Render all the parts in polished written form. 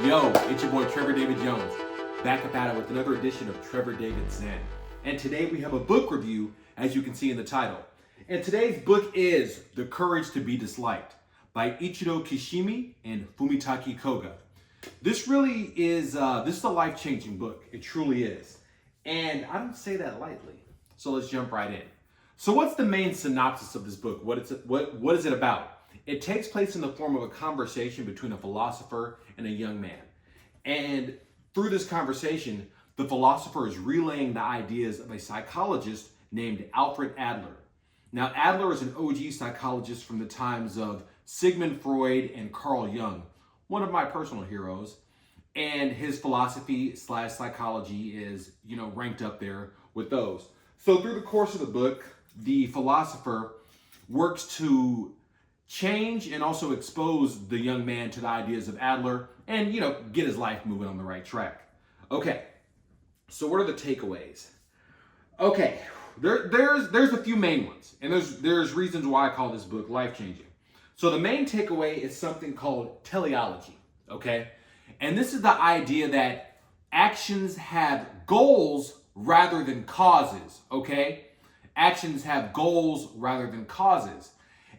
Yo, it's your boy Trevor David Jones, back up at it with another edition of Trevor David Zen. And today we have a book review, as you can see in the title. And today's book is The Courage to Be Disliked by Ichiro Kishimi and Fumitake Koga. This really is, this is a life-changing book. It truly is. And I don't say that lightly. So let's jump right in. So what's the main synopsis of this book? What is it about? It takes place in the form of a conversation between a philosopher and a young man. And through this conversation, the philosopher is relaying the ideas of a psychologist named Alfred Adler. Now, Adler is an OG psychologist from the times of Sigmund Freud and Carl Jung, one of my personal heroes. And his philosophy / psychology is, ranked up there with those. So through the course of the book, the philosopher works to change and also expose the young man to the ideas of Adler and, get his life moving on the right track. Okay, so what are the takeaways? Okay, there's a few main ones, and there's reasons why I call this book life-changing. So the main takeaway is something called teleology, okay? And this is the idea that actions have goals rather than causes, okay? Actions have goals rather than causes.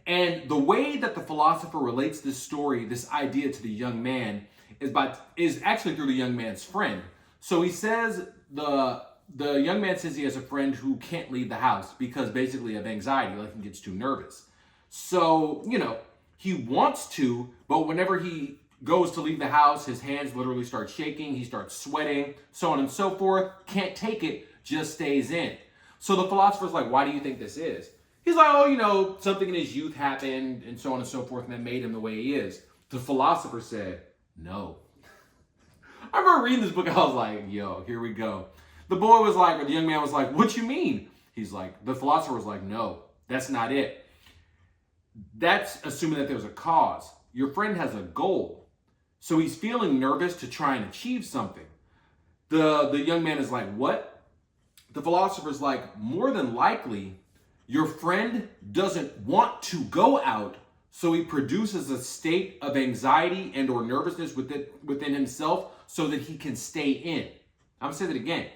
And the way that the philosopher relates this story, this idea to the young man is actually through the young man's friend. So he says, the young man says he has a friend who can't leave the house because basically of anxiety, like he gets too nervous. So, he wants to, but whenever he goes to leave the house, his hands literally start shaking, he starts sweating, so on and so forth, can't take it, just stays in. So the philosopher's like, why do you think this is? He's like, something in his youth happened and so on and so forth, and that made him the way he is. The philosopher said, no. I remember reading this book, I was like, yo, here we go. The young man was like, what you mean? The philosopher was like, no, that's not it. That's assuming that there's a cause. Your friend has a goal. So he's feeling nervous to try and achieve something. The young man is like, what? The philosopher's like, more than likely, your friend doesn't want to go out, so he produces a state of anxiety and or nervousness within himself so that he can stay in. I'm going to say that again.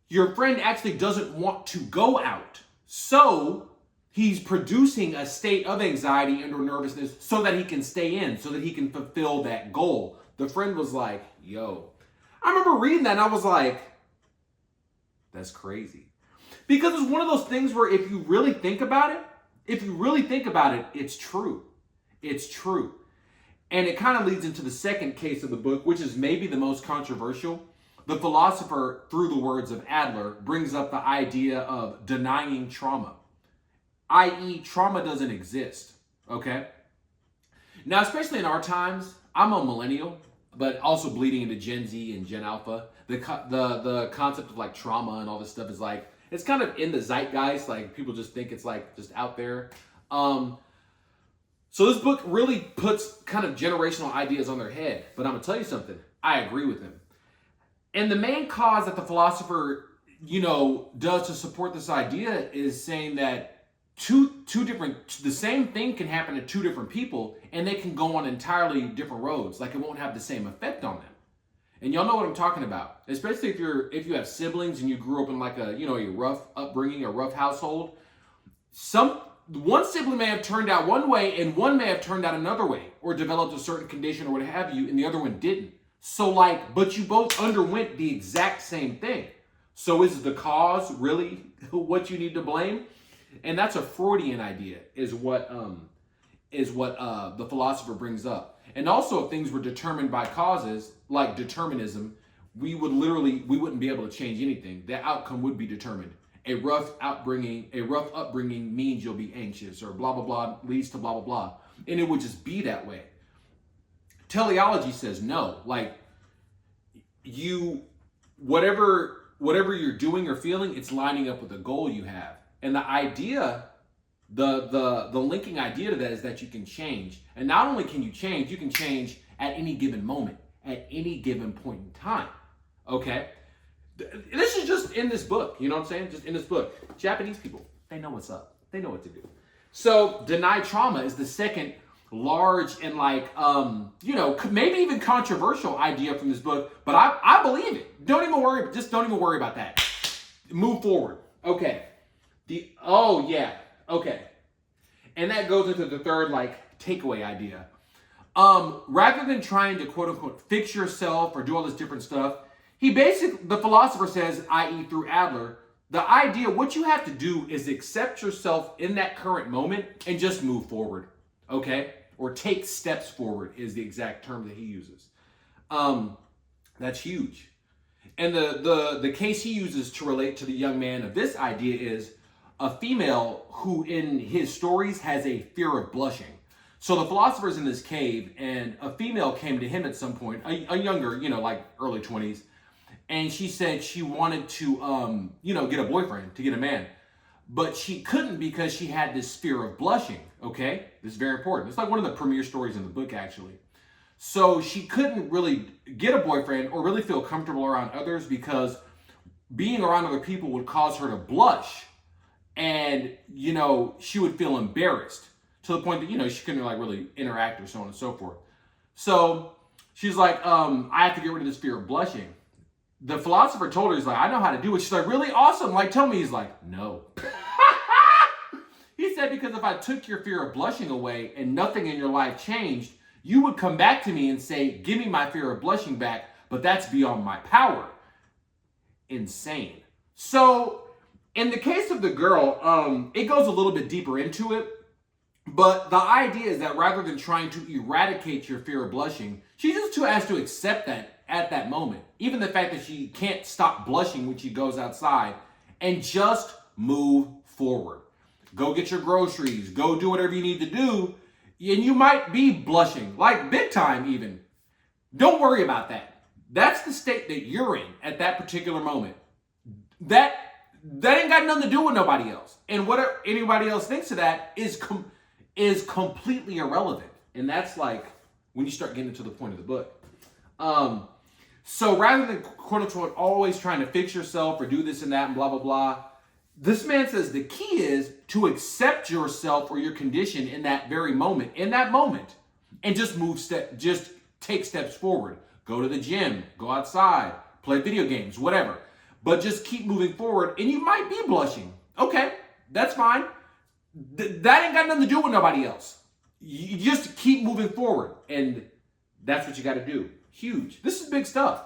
Your friend actually doesn't want to go out, so he's producing a state of anxiety and or nervousness so that he can stay in, so that he can fulfill that goal. The friend was like, yo. I remember reading that and I was like, that's crazy. Because it's one of those things where if you really think about it, it's true. It's true. And it kind of leads into the second case of the book, which is maybe the most controversial. The philosopher, through the words of Adler, brings up the idea of denying trauma, i.e. trauma doesn't exist, okay? Now, especially in our times, I'm a millennial, but also bleeding into Gen Z and Gen Alpha. The concept of like trauma and all this stuff is like, it's kind of in the zeitgeist, like people just think it's like just out there. So this book really puts kind of generational ideas on their head. But I'm gonna tell you something, I agree with him. And the main cause that the philosopher, does to support this idea is saying that the same thing can happen to two different people and they can go on entirely different roads. Like it won't have the same effect on them. And y'all know what I'm talking about, especially if you have siblings and you grew up in like a rough upbringing, a rough household. One sibling may have turned out one way and one may have turned out another way or developed a certain condition or what have you, and the other one didn't. So but you both underwent the exact same thing. So is the cause really what you need to blame? And that's a Freudian idea, is what the philosopher brings up. And also, if things were determined by causes, like determinism, we wouldn't be able to change anything. The outcome would be determined. A rough upbringing means you'll be anxious, or blah, blah, blah, leads to blah, blah, blah. And it would just be that way. Teleology says no. Like, whatever you're doing or feeling, it's lining up with the goal you have. And the idea, the linking idea to that is that you can change. And not only can you change at any given moment, at any given point in time. Okay? This is just in this book, you know what I'm saying? Just in this book. Japanese people, they know what's up. They know what to do. So, deny trauma is the second large and like, maybe even controversial idea from this book, but I believe it. Don't even worry about that. Move forward. Okay. Okay. And that goes into the third like takeaway idea. Rather than trying to quote unquote fix yourself or do all this different stuff, the philosopher says, i.e. through Adler, the idea, what you have to do is accept yourself in that current moment and just move forward, okay? Or take steps forward is the exact term that he uses. That's huge. And the case he uses to relate to the young man of this idea is a female who in his stories has a fear of blushing. So the philosopher's in this cave and a female came to him at some point, a younger, like early 20s, and she said she wanted to, get a boyfriend, to get a man. But she couldn't because she had this fear of blushing, okay? This is very important. It's like one of the premier stories in the book, actually. So she couldn't really get a boyfriend or really feel comfortable around others because being around other people would cause her to blush. And, she would feel embarrassed to the point that, she couldn't like really interact or so on and so forth. So she's like, I have to get rid of this fear of blushing. The philosopher told her, he's like, I know how to do it. She's like, really? Awesome. Like, tell me. He's like, no. He said, because if I took your fear of blushing away and nothing in your life changed, you would come back to me and say, give me my fear of blushing back, but that's beyond my power. Insane. So in the case of the girl, it goes a little bit deeper into it, but the idea is that rather than trying to eradicate your fear of blushing, she just has to accept that at that moment. Even the fact that she can't stop blushing when she goes outside, and just move forward. Go get your groceries, go do whatever you need to do, and you might be blushing, like big time even. Don't worry about that. That's the state that you're in at that particular moment. That ain't got nothing to do with nobody else. And what anybody else thinks of that is completely irrelevant. And that's like when you start getting to the point of the book. So rather than quote unquote always trying to fix yourself or do this and that and blah, blah, blah, this man says the key is to accept yourself or your condition in that very moment, and just take steps forward. Go to the gym, go outside, play video games, whatever. But just keep moving forward, and you might be blushing. Okay, that's fine. That ain't got nothing to do with nobody else. You just keep moving forward, and that's what you got to do. Huge. This is big stuff.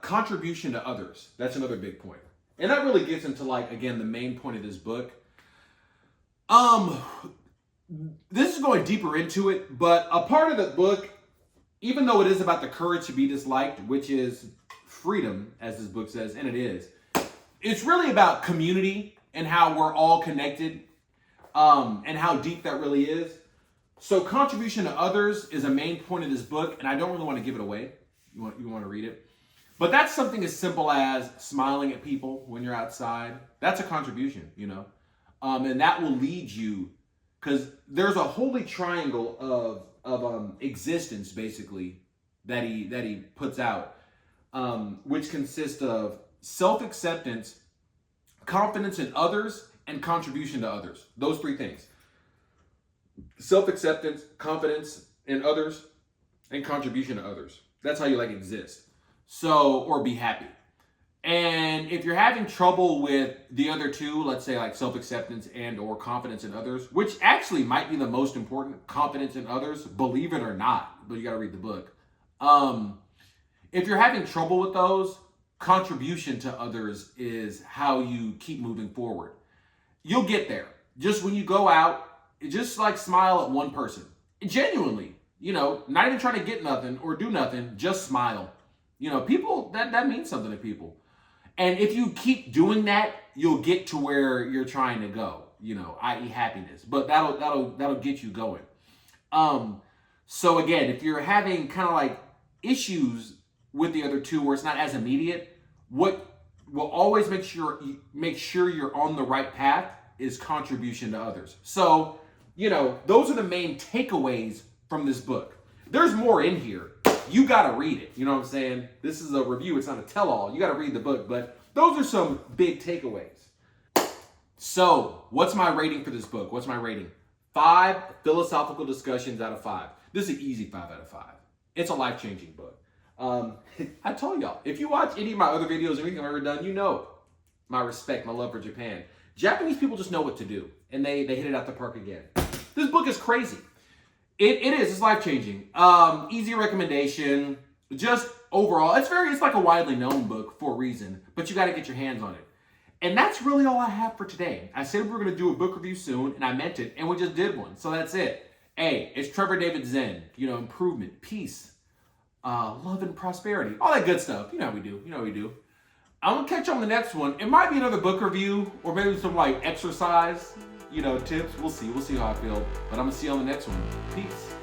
Contribution to others. That's another big point. And that really gets into like, again, the main point of this book. This is going deeper into it, but a part of the book, even though it is about the courage to be disliked, which is freedom, as this book says, and it is, it's really about community and how we're all connected, and how deep that really is. So contribution to others is a main point of this book, and I don't really want to give it away. You want to read it? But that's something as simple as smiling at people when you're outside. That's a contribution, and that will lead you, because there's a holy triangle of existence, basically, that he puts out, which consists of self-acceptance, confidence in others, and contribution to others. Those three things. Self-acceptance, confidence in others, and contribution to others. That's how you exist. So, or be happy. And if you're having trouble with the other two, let's say like self-acceptance and or confidence in others, which actually might be the most important, confidence in others, believe it or not, but you got to read the book. If you're having trouble with those, contribution to others is how you keep moving forward. You'll get there. Just when you go out, just like smile at one person. Genuinely, not even trying to get nothing or do nothing, just smile. People, that means something to people. And if you keep doing that, you'll get to where you're trying to go, i.e. happiness. But that'll get you going. So again, if you're having kind of like issues with the other two where it's not as immediate, what will always make sure you're on the right path is contribution to others. So, those are the main takeaways from this book. There's more in here. You got to read it. You know what I'm saying? This is a review. It's not a tell-all. You got to read the book. But those are some big takeaways. So, what's my rating for this book? What's my rating? 5 philosophical discussions out of 5. This is an easy 5 out of 5. It's a life-changing book. I told y'all, if you watch any of my other videos or anything I've ever done, you know my respect, my love for Japan. Japanese people just know what to do, and they hit it out the park again. This book is crazy. It is. It's life-changing. Easy recommendation. Just overall, it's like a widely known book for a reason, but you got to get your hands on it. And that's really all I have for today. I said we were going to do a book review soon, and I meant it, and we just did one. So that's it. Hey, it's Trevor David Zen. You know, improvement, peace, love, and prosperity. All that good stuff. You know how we do. I'm going to catch you on the next one. It might be another book review, or maybe some like exercise, tips. We'll see. We'll see how I feel. But I'm going to see you on the next one. Peace.